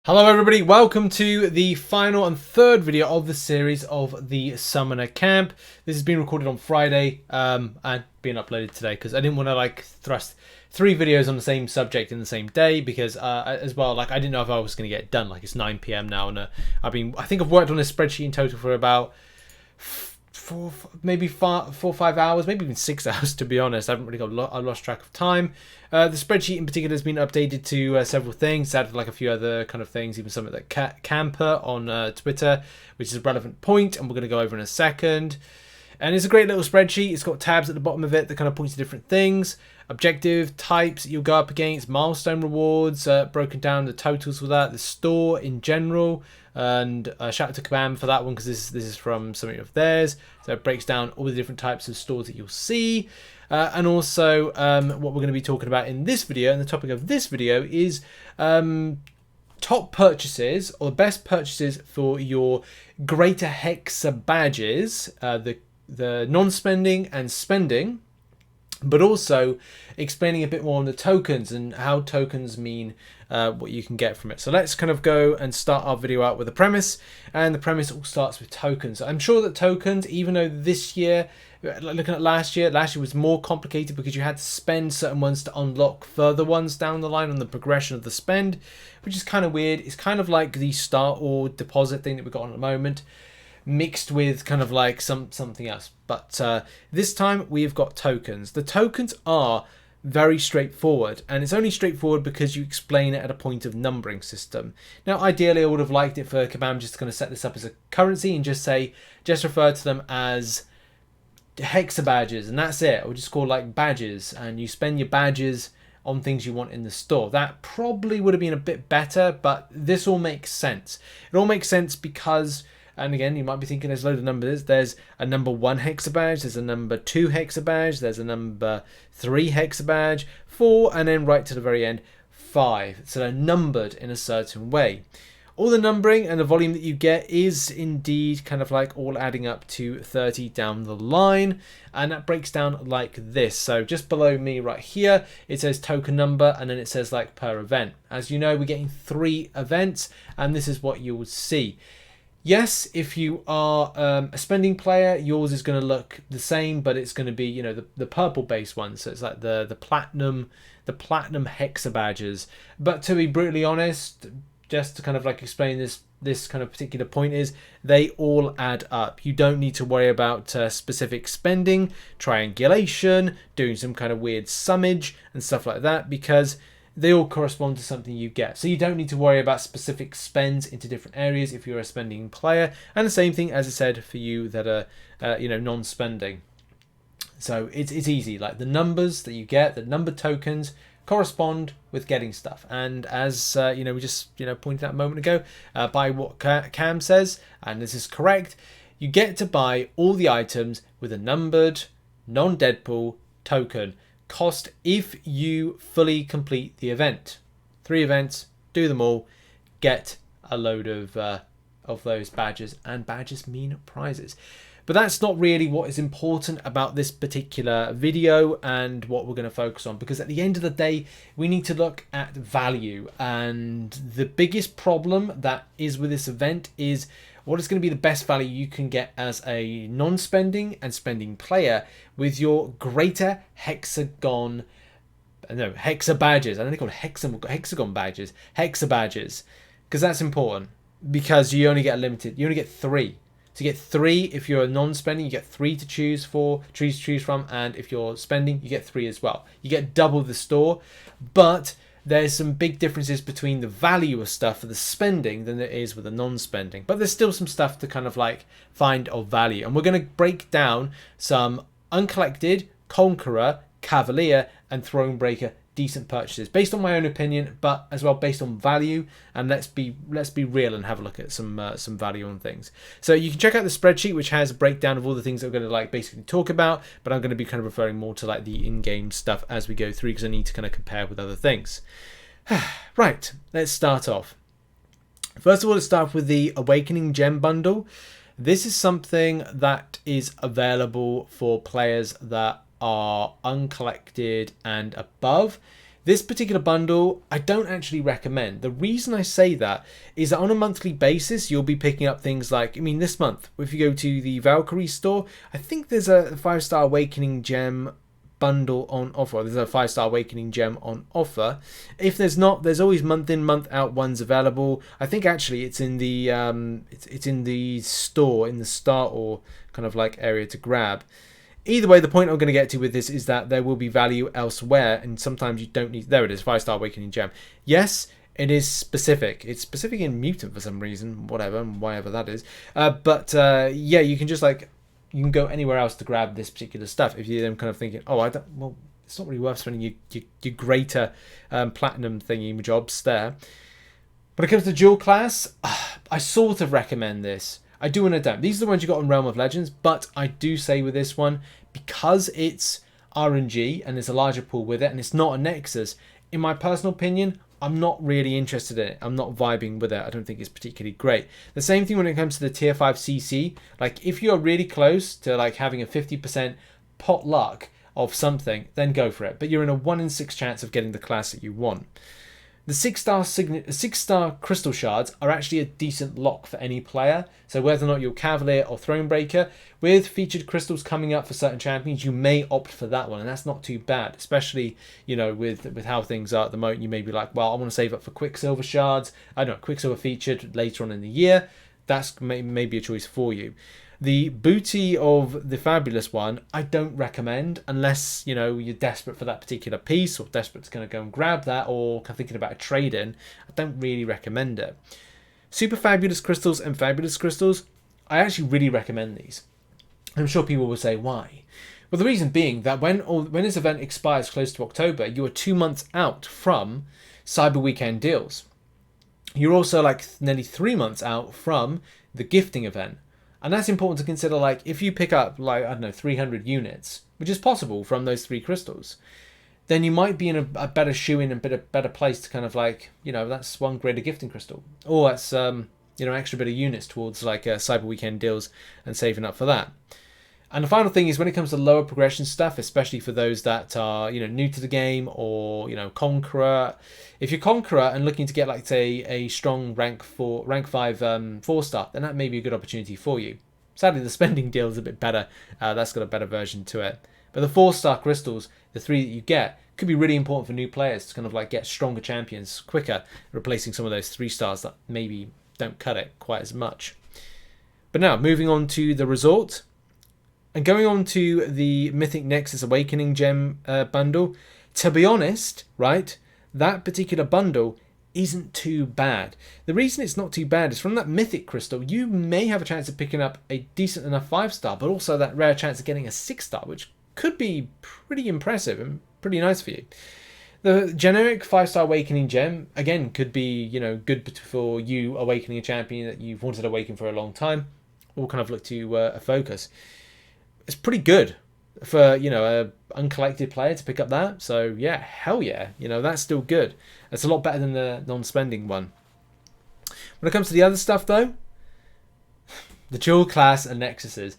Hello everybody, welcome to the final and third video of the series of the Summoner Camp. This has been recorded on Friday and being uploaded today because I didn't want to thrust 3 videos on the same subject in the same day because as well, I didn't know if I was going to get it done. It's 9 PM now and I think I've worked on this spreadsheet in total for about maybe 4 or 5 hours, maybe even 6 hours to be honest. I haven't really got I lost track of time. The spreadsheet in particular has been updated to several things, added a few other kind of things, even something like Camper on Twitter, which is a relevant point, and we're going to go over in a second. And it's a great little spreadsheet. It's got tabs at the bottom of it that kind of point to different things. Objective types that you'll go up against, milestone rewards, broken down the totals for that, the store in general, and shout out to Kabam for that one because this is from something of theirs. So it breaks down all the different types of stores that you'll see. And also what we're going to be talking about in this video, and the topic of this video is top purchases or the best purchases for your greater Hexabadges, the non-spending and spending, but also explaining a bit more on the tokens and how tokens mean what you can get from it. So let's kind of go and start our video out with a premise, and the premise all starts with tokens. I'm sure that tokens, even though this year, looking at last year was more complicated because you had to spend certain ones to unlock further ones down the line on the progression of the spend, which is kind of weird. It's kind of like the start or deposit thing that we've got on at the moment, mixed with kind of like something else. But this time we've got tokens. The tokens are very straightforward, and it's only straightforward because you explain it at a point of numbering system. Now ideally I would have liked it for Kabam just to kind of set this up as a currency and just refer to them as Hexabadges, and that's it. Or just call badges, and you spend your badges on things you want in the store. That probably would have been a bit better, but this all makes sense. It all makes sense because, and again, you might be thinking there's a load of numbers. There's a number 1 Hexabadge, there's a number 2 Hexabadge, there's a number 3 Hexabadge, 4, and then right to the very end, 5. So they're numbered in a certain way. All the numbering and the volume that you get is indeed kind of all adding up to 30 down the line, and that breaks down like this. So just below me right here it says token number, and then it says per event. As you know, we're getting 3 events, and this is what you will see. Yes, if you are a spending player, yours is going to look the same, but it's going to be, the purple base one. So it's like the platinum Hexabadges. But to be brutally honest, just to kind of explain this kind of particular point, is they all add up. You don't need to worry about specific spending, triangulation, doing some kind of weird summage and stuff like that, because they all correspond to something you get. So you don't need to worry about specific spends into different areas if you're a spending player. And the same thing, as I said, for you that are non-spending. So it's easy. The numbers that you get, the number tokens, correspond with getting stuff. And as we just pointed out a moment ago, by what Cam says, and this is correct, you get to buy all the items with a numbered non-Deadpool token cost if you fully complete the event. 3 events, do them all, get a load of those badges, and badges mean prizes. But that's not really what is important about this particular video and what we're going to focus on, because at the end of the day we need to look at value, and the biggest problem that is with this event is what is going to be the best value you can get as a non-spending and spending player with your greater Hexabadges. I think they're called hexagon badges, Hexabadges, because that's important, because you only get you only get 3. So you get 3 if you're non-spending, you get 3 to choose from, and if you're spending, you get 3 as well. You get double the store, but there's some big differences between the value of stuff for the spending than there is with the non-spending. But there's still some stuff to kind of find of value, and we're going to break down some uncollected, Conqueror, Cavalier, and Thronebreaker decent purchases based on my own opinion, but as well based on value. And let's be real and have a look at some value on things. So you can check out the spreadsheet, which has a breakdown of all the things that we're going to basically talk about, but I'm going to be kind of referring more to the in-game stuff as we go through, because I need to kind of compare with other things. Right, let's start off. First of all, let's start with the Awakening Gem bundle. This is something that is available for players that are uncollected and above. This particular bundle, I don't actually recommend. The reason I say that is that on a monthly basis, you'll be picking up things like, I mean, this month, if you go to the Valkyrie store, I think there's a 5-star Awakening Gem bundle on offer. There's a 5-star Awakening Gem on offer. If there's not, there's always month in, month out ones available. I think actually it's in the it's in the store, in the start or kind of like area to grab. Either way, the point I'm going to get to with this is that there will be value elsewhere, and sometimes you don't need... There it is, 5-star Awakening Gem. Yes, it is specific. It's specific in Mutant for some reason, whatever that is. Yeah, you can just like... You can go anywhere else to grab this particular stuff if you're then kind of thinking, oh, I don't... Well, it's not really worth spending your greater platinum thingy jobs there. When it comes to dual class, I sort of recommend this. I do and I don't. These are the ones you got in Realm of Legends, but I do say with this one, because it's RNG and there's a larger pool with it and it's not a Nexus, in my personal opinion, I'm not really interested in it. I'm not vibing with it. I don't think it's particularly great. The same thing when it comes to the tier 5 CC. Like if you're really close to like having a 50% pot luck of something, then go for it. But you're in a 1 in 6 chance of getting the class that you want. The 6-star crystal shards are actually a decent lock for any player. So whether or not you're Cavalier or Thronebreaker, with featured crystals coming up for certain champions, you may opt for that one, and that's not too bad. Especially, you know, with how things are at the moment, you may be like, well, I want to save up for Quicksilver shards. I don't know, Quicksilver featured later on in the year. That's maybe a choice for you. The booty of the Fabulous one, I don't recommend unless, you know, you're desperate for that particular piece or desperate to kind of go and grab that or thinking about a trade-in. I don't really recommend it. Super Fabulous Crystals and Fabulous Crystals, I actually really recommend these. I'm sure people will say, why? Well, the reason being that when this event expires close to October, you are 2 months out from Cyber Weekend deals. You're also like nearly 3 months out from the gifting event. And that's important to consider, like, if you pick up, like, I don't know, 300 units, which is possible from those 3 crystals, then you might be in a better shoe-in and better place to kind of, like, you know, that's 1 greater gifting crystal. Or that's, you know, extra bit of units towards, like, Cyber Weekend deals and saving up for that. And the final thing is when it comes to lower progression stuff, especially for those that are, you know, new to the game or, you know, Conqueror. If you're Conqueror and looking to get, like, say, a strong rank 5 4-star, then that may be a good opportunity for you. Sadly, the spending deal is a bit better. That's got a better version to it. But the 4-star crystals, the 3 that you get, could be really important for new players to kind of, like, get stronger champions quicker, replacing some of those 3-stars that maybe don't cut it quite as much. But now, moving on to the resort. And going on to the Mythic Nexus Awakening Gem bundle, to be honest, right, that particular bundle isn't too bad. The reason it's not too bad is from that Mythic Crystal, you may have a chance of picking up a decent enough 5-star, but also that rare chance of getting a 6-star, which could be pretty impressive and pretty nice for you. The generic 5-star Awakening Gem, again, could be, you know, good for you awakening a champion that you've wanted to awaken for a long time, or kind of look to a focus. It's pretty good for, you know, a uncollected player to pick up that. So yeah, hell yeah, you know, that's still good. It's a lot better than the non-spending one. When it comes to the other stuff though, the dual class and nexuses,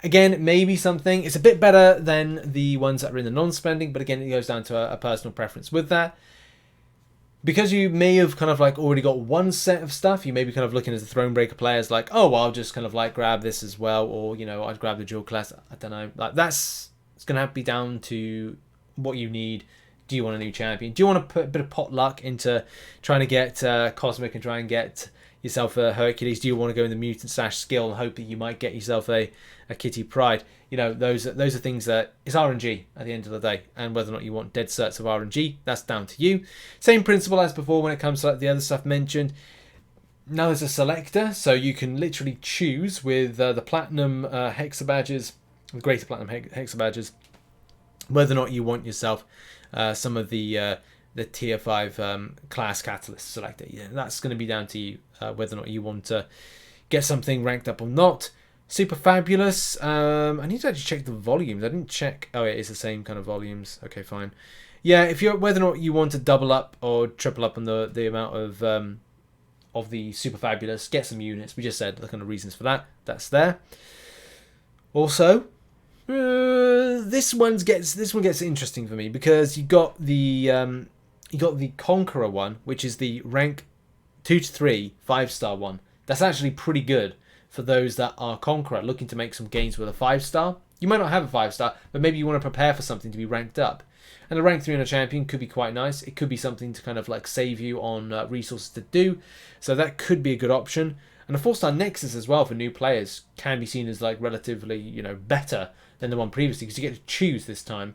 again, maybe something. It's a bit better than the ones that are in the non-spending, but again, it goes down to a personal preference with that. Because you may have kind of like already got one set of stuff, you may be kind of looking as the Thronebreaker players like, oh, well, I'll just kind of like grab this as well, or, you know, I'd grab the dual class. I don't know. Like it's going to have to be down to what you need. Do you want a new champion? Do you want to put a bit of pot luck into trying to get Cosmic and try and get yourself a Hercules? Do you want to go in the mutant / skill and hope that you might get yourself a Kitty Pryde? You know, those are things that it's RNG at the end of the day, and whether or not you want dead certs of RNG, that's down to you. Same principle as before when it comes to like the other stuff mentioned. Now there's a selector, so you can literally choose with the platinum Hexabadges, the greater platinum Hexabadges, whether or not you want yourself some of the tier 5 class catalyst selector. Yeah, that's going to be down to you whether or not you want to get something ranked up or not. Super Fabulous. I need to actually check the volumes. I didn't check. Oh, yeah, it's the same kind of volumes. Okay, fine. Yeah, if you're whether or not you want to double up or triple up on the amount of the Super Fabulous, get some units. We just said the kind of reasons for that. That's there. Also, this one gets interesting for me because you got the you got the Conqueror one, which is the rank 2 to 3 5-star one. That's actually pretty good for those that are Conqueror looking to make some gains with a 5-star. You might not have a 5-star, but maybe you want to prepare for something to be ranked up. And a rank 3 on a champion could be quite nice. It could be something to kind of like save you on resources to do. So that could be a good option. And a 4-star Nexus as well for new players can be seen as like relatively, you know, better than the one previously, because you get to choose this time,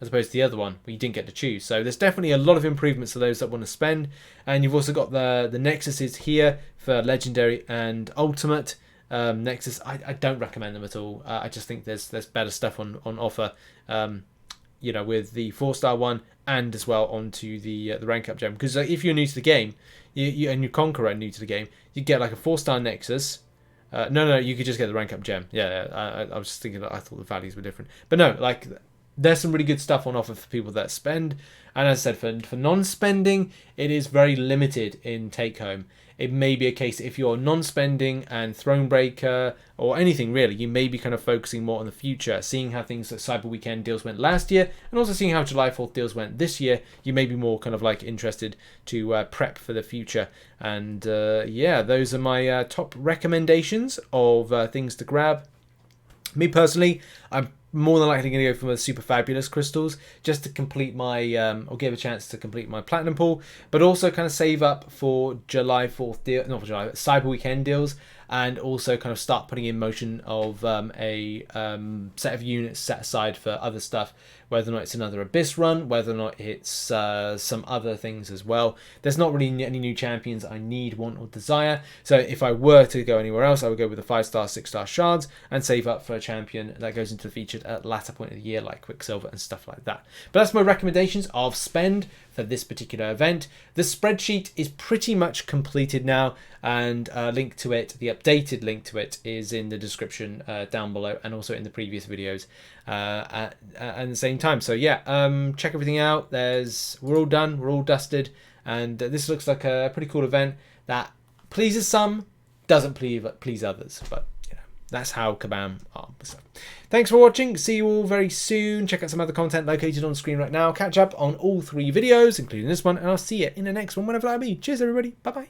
as opposed to the other one where you didn't get to choose. So there's definitely a lot of improvements for those that want to spend. And you've also got the Nexuses here for Legendary and Ultimate. Nexus, I don't recommend them at all. I just think there's better stuff on offer, you know, with the 4-star one and as well onto the rank up gem. Because if you're new to the game, and you Conqueror new to the game, you get like a 4-star Nexus. No, you could just get the rank up gem. Yeah, I was just thinking that I thought the values were different. But no, like there's some really good stuff on offer for people that spend. And as I said, for non-spending, it is very limited in take-home. It may be a case if you're non-spending and Thronebreaker or anything really, you may be kind of focusing more on the future, seeing how things like Cyber Weekend deals went last year, and also seeing how July 4th deals went this year. You may be more kind of like interested to prep for the future. And yeah, those are my top recommendations of things to grab. Me personally, I'm more than likely going to go for the super fabulous crystals just to complete my or give a chance to complete my platinum pool, but also kind of save up for July 4th deal, not for July, Cyber Weekend deals, and also kind of start putting in motion of a set of units set aside for other stuff, whether or not it's another Abyss run, whether or not it's some other things as well. There's not really any new champions I need, want, or desire. So if I were to go anywhere else, I would go with the 5-star, 6-star shards and save up for a champion that goes into the featured at latter point of the year, like Quicksilver and stuff like that. But that's my recommendations of spend for this particular event. The spreadsheet is pretty much completed now, and a link to it, the updated link to it, is in the description down below, and also in the previous videos at the same time. So yeah, check everything out. We're all done, we're all dusted, and this looks like a pretty cool event that pleases some, doesn't please others, but you know, that's how Kabam are. So thanks for watching. See you all very soon. Check out some other content located on screen right now. Catch up on all 3 videos, including this one, and I'll see you in the next one whenever that be. Cheers, everybody. Bye bye.